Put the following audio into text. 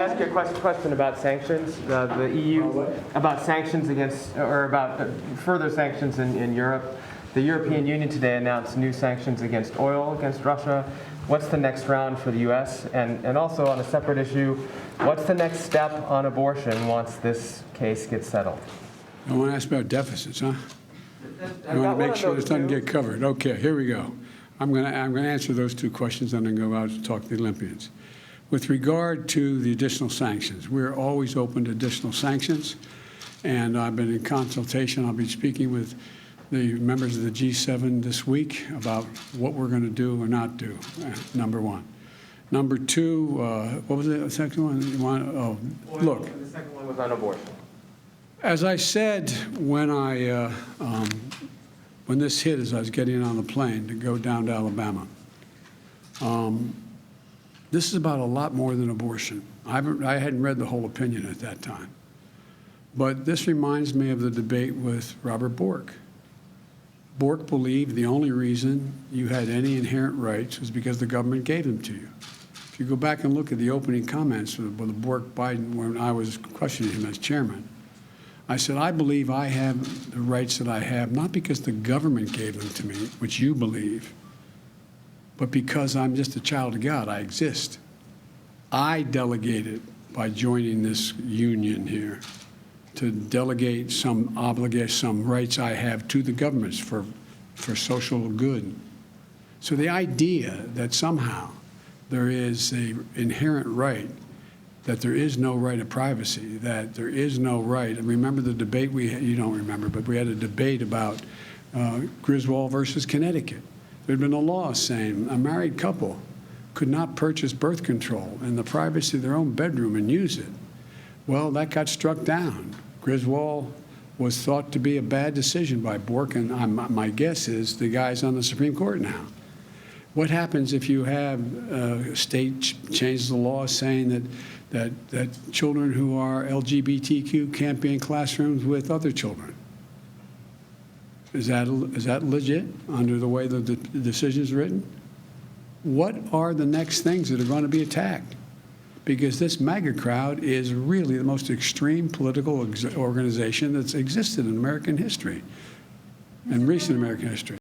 Ask you a question about sanctions. The EU about sanctions against, or about further sanctions in Europe. The European Union today announced new sanctions against oil against Russia. What's the next round for the U.S.? And also on a separate issue, what's the next step on abortion once this case gets settled? I want to ask about deficits, huh? I want to make sure this doesn't get covered. Okay, here we go. I'm going to answer those two questions and then go out to talk to the Olympians. With regard to the additional sanctions, we're always open to additional sanctions, and I've been in consultation. I'll be speaking with the members of the G7 this week about what we're going to do or not do, number one. Number two, what was the second one? Look. The second one was on abortion. As I said when when this hit, as I was getting on the plane to go down to Alabama, this is about a lot more than abortion. I hadn't read the whole opinion at that time. But this reminds me of the debate with Robert Bork. Bork believed the only reason you had any inherent rights was because the government gave them to you. If you go back and look at the opening comments with the Bork-Biden when I was questioning him as chairman, I said, I believe I have the rights that I have, not because the government gave them to me, which you believe, but because I'm just a child of God. I exist. I delegated by joining this union here to delegate some obligation, some rights I have to the governments for social good. So the idea that somehow there is an inherent right, that there is no right of privacy, that there is no right. And remember the debate we had, you don't remember, but we had a debate about Griswold versus Connecticut. There had been a law saying a married couple could not purchase birth control in the privacy of their own bedroom and use it. Well, that got struck down. Griswold was thought to be a bad decision by Bork, and my guess is the guy's on the Supreme Court now. What happens if you have a state changes the law saying that children who are LGBTQ can't be in classrooms with other children? Is that legit under the way the decision is written? What are the next things that are going to be attacked? Because this MAGA crowd is really the most extreme political organization that's existed in American history, in recent American history.